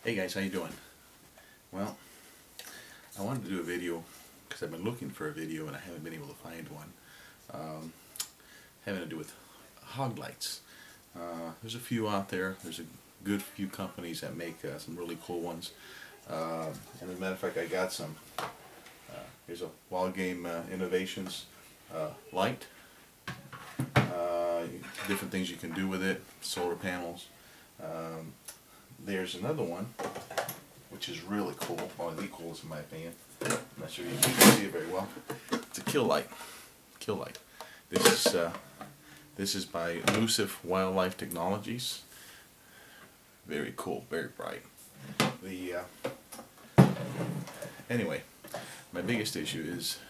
Hey guys, how you doing? Well, I wanted to do a video because I've been looking for a video and I haven't been able to find one. Having to do with hog lights. There's a few out there. There's a good few companies that make some really cool ones. And as a matter of fact, I got some. Here's a Wall Game Innovations light. Different things you can do with it. Solar panels. There's another one, which is really cool. One of the coolest in my opinion. I'm not sure you can see it very well. It's a kill light. Kill light. This is by Elusive Wildlife Technologies. Very cool, very bright. Anyway, my biggest issue is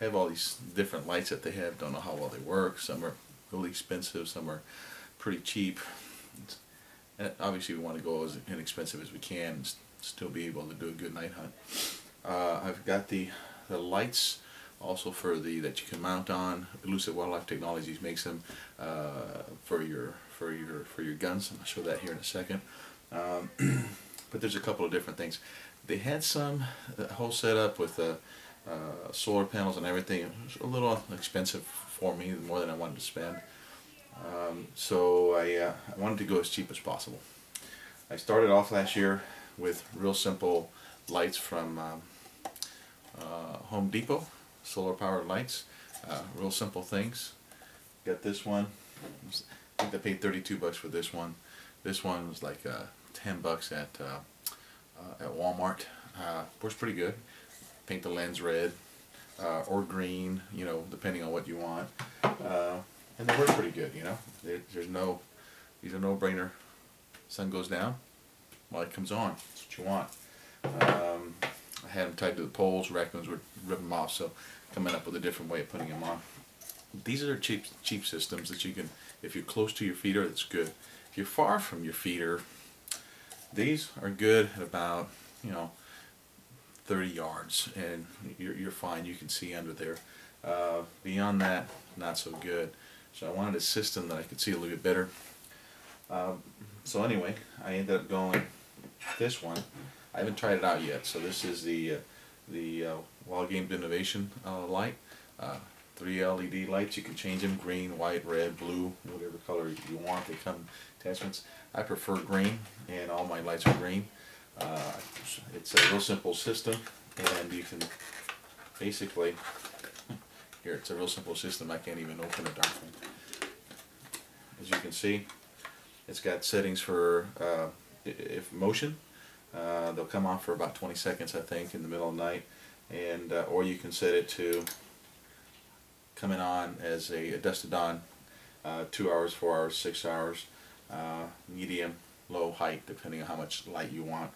I have all these different lights that they have. Don't know how well they work. Some are really expensive. Some are pretty cheap. And obviously, we want to go as inexpensive as we can and still be able to do a good night hunt. I've got the lights also for that you can mount on. Elusive Wildlife Technologies makes them for your guns, and I'll show that here in a second. But there's a couple of different things. They had the whole setup with solar panels and everything. It was a little expensive for me, more than I wanted to spend. So I wanted to go as cheap as possible. I started off last year with real simple lights from Home Depot, solar powered lights, real simple things. Got this one. I think I paid 32 bucks for this one. This one was like 10 bucks at Walmart. Works pretty good. Paint the lens red or green, you know, depending on what you want. And they work pretty good, you know. These are no-brainer. Sun goes down, light comes on. That's what you want. I had them tied to the poles. Raccoons would rip them off, so coming up with a different way of putting them on. These are cheap systems that you can, if you're close to your feeder, that's good. If you're far from your feeder, these are good at about, 30 yards, and you're fine. You can see under there. Beyond that, not so good. So I wanted a system that I could see a little bit better. So anyway, I ended up going with this one. I haven't tried it out yet. So this is the Wall Game Innovation light. 3 LED lights. You can change them: green, white, red, blue, whatever color you want. They come attachments. I prefer green, and all my lights are green. It's a real simple system, and you can basically. Here, it's a real simple system. I can't even open it, darn thing. As you can see, it's got settings for if motion. They'll come on for about 20 seconds, I think, in the middle of the night, and or you can set it to coming on as a dusk to dawn, 2 hours, 4 hours, 6 hours, medium, low, height, depending on how much light you want.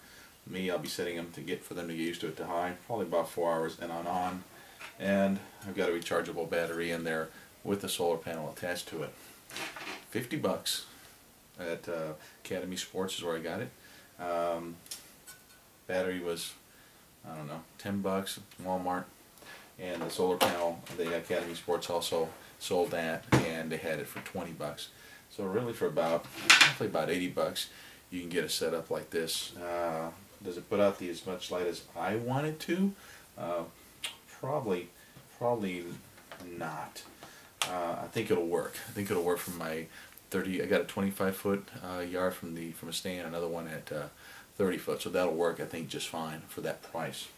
Me, I'll be setting them for them to get used to it to high, probably about 4 hours, and on. And I've got a rechargeable battery in there with a solar panel attached to it. 50 bucks at Academy Sports is where I got it. Battery was, I don't know, 10 bucks at Walmart. And the solar panel, the Academy Sports also sold that, and they had it for 20 bucks. So really for roughly about 80 bucks, you can get a setup like this. Does it put out as much light as I want it to? Probably not. I think it'll work. I think it'll work from my 30. I got a 25-foot yard from a stand, another one at 30 foot. So that'll work, I think, just fine for that price.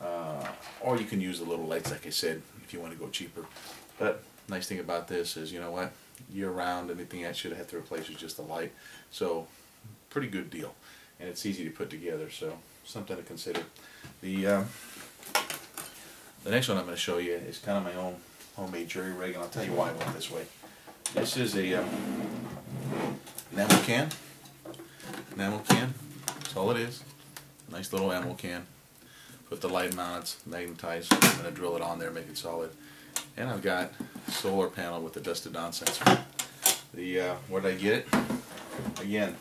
Or you can use the little lights, like I said, if you want to go cheaper. But nice thing about this is, you know what? Year-round, anything I should have to replace is just the light. So pretty good deal, and it's easy to put together. So something to consider. The next one I'm going to show you is kind of my own homemade jury rig, and I'll tell you why I went this way. This is a enamel can. Enamel can. That's all it is. Nice little enamel can. Put the light mounts, magnetized. I'm going to drill it on there, make it solid. And I've got a solar panel with the dusk to dawn sensor. Where did I get it? Again,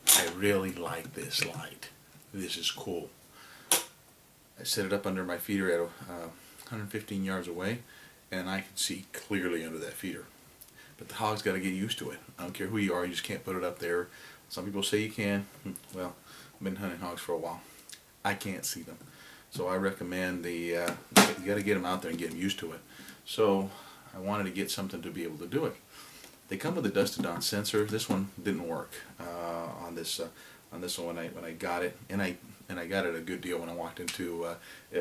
I really like this light. This is cool. I set it up under my feeder at 115 yards away, and I can see clearly under that feeder. But the hog's got to get used to it. I don't care who you are, you just can't put it up there. Some people say you can. Well, been hunting hogs for a while. I can't see them. So I recommend you got to get them out there and get them used to it. So I wanted to get something to be able to do it. They come with a dust to dawn sensor. This one didn't work on this one when I got it, and I got it at a good deal when I walked into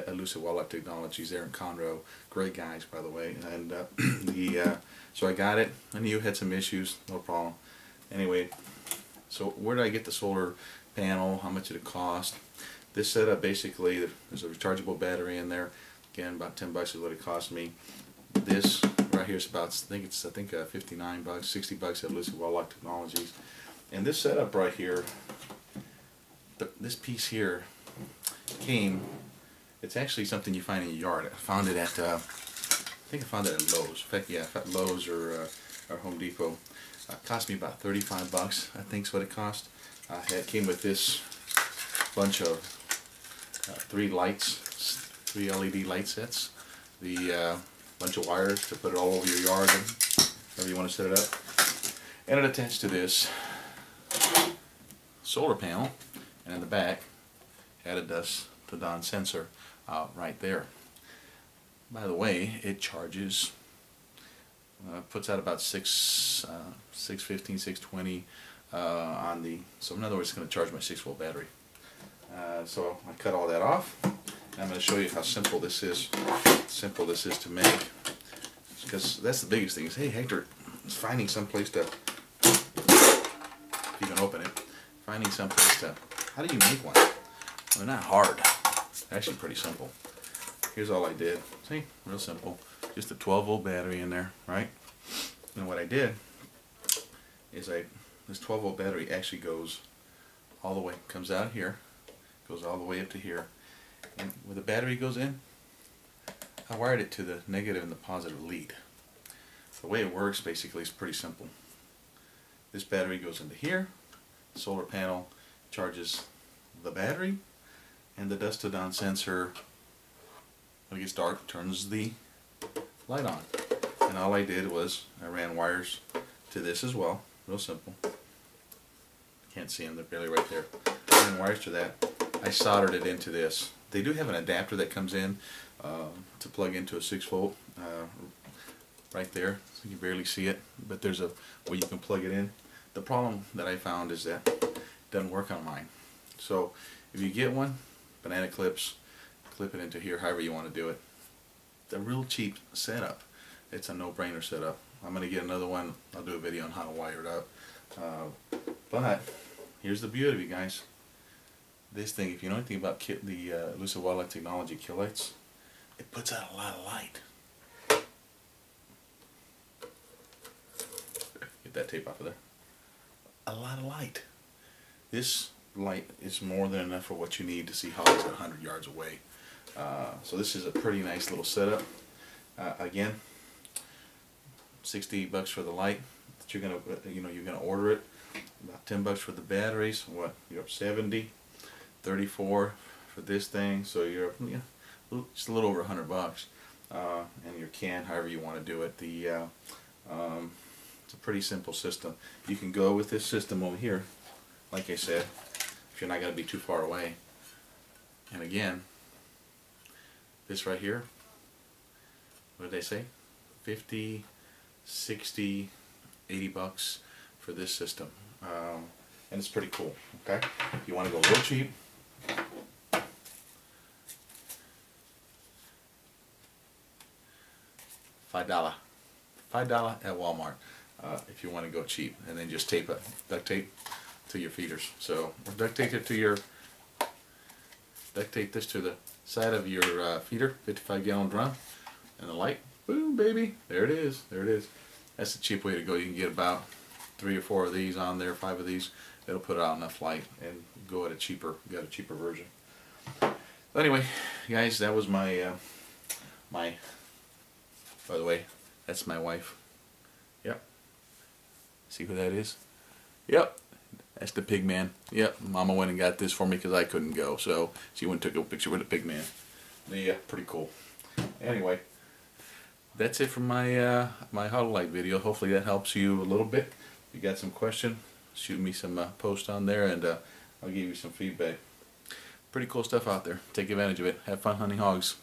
Elusive Wildlife Technologies there in Conroe. Great guys, by the way. And so I got it. I knew it had some issues, no problem. Anyway, so where did I get the solar panel? How much did it cost? This setup, basically, there's a rechargeable battery in there. Again, about 10 bucks is what it cost me. This right here is about, I think 59 bucks, 60 bucks at Elusive Wildlife Technologies. And this setup right here, this piece here came, it's actually something you find in your yard. I found it at, I think I found it at Lowe's. In fact, yeah, Lowe's or Home Depot. It cost me about 35 bucks, I think is what it cost. It came with this bunch of 3 LED light sets, the bunch of wires to put it all over your yard, and however you want to set it up, and it attached to this solar panel, and in the back had a dust to dawn sensor right there. By the way, it charges, puts out about 615, 620 on the, so in other words it's going to charge my 6-volt battery. So I cut all that off, and I'm going to show you how simple this is to make, because that's the biggest thing is, hey Hector, it's finding some place to, if you can open it, finding some place to, how do you make one? Well, they're not hard, actually pretty simple. Here's all I did, see, real simple, just a 12-volt battery in there, right? And what I did is this 12-volt battery actually goes all the way, comes out here, goes all the way up to here, and where the battery goes in, I wired it to the negative and the positive lead. The way it works basically is pretty simple. This battery goes into here, solar panel charges the battery, and the dust to dawn sensor, when it gets dark, turns the light on. And all I did was I ran wires to this as well, real simple. Can't see them, they're barely right there. I ran wires to that. I soldered it into this. They do have an adapter that comes in to plug into a 6-volt right there, so you can barely see it, but there's a way you can plug it in. The problem that I found is that it doesn't work on mine. So if you get one, banana clips, clip it into here however you want to do it. It's a real cheap setup. It's a no-brainer setup. I'm going to get another one. I'll do a video on how to wire it up. But here's the beauty of it, guys. This thing, if you know anything about the Elusive Wildlife Technology kill lights, it puts out a lot of light. Get that tape off of there. A lot of light. This light is more than enough for what you need to see hogs at 100 yards away. So this is a pretty nice little setup. Again, 60 bucks for the light that you're gonna order it. About 10 bucks for the batteries. What, you're up 70. 34 for this thing, so you're up, just a little over 100 bucks. And your can, however you want to do it. It's a pretty simple system. You can go with this system over here, like I said, if you're not going to be too far away. And again, this right here, what did they say? 50, 60, 80 bucks for this system. And it's pretty cool, okay? If you want to go real cheap, $5 at Walmart if you want to go cheap, and then just duct tape to your feeders. So, or duct tape this to the side of your feeder, 55-gallon drum, and the light, boom, baby, there it is, there it is. That's the cheap way to go. You can get about 3 or 4 of these on there, 5 of these. It'll put out enough light and go at a cheaper version. But anyway, guys, that was my by the way, that's my wife. Yep. See who that is? Yep. That's the pig man. Yep. Mama went and got this for me because I couldn't go, so she went and took a picture with the pig man. Yeah, pretty cool. Anyway, that's it for my my Hog Light video. Hopefully that helps you a little bit. If you got some question, shoot me some post on there, and I'll give you some feedback. Pretty cool stuff out there. Take advantage of it. Have fun hunting hogs.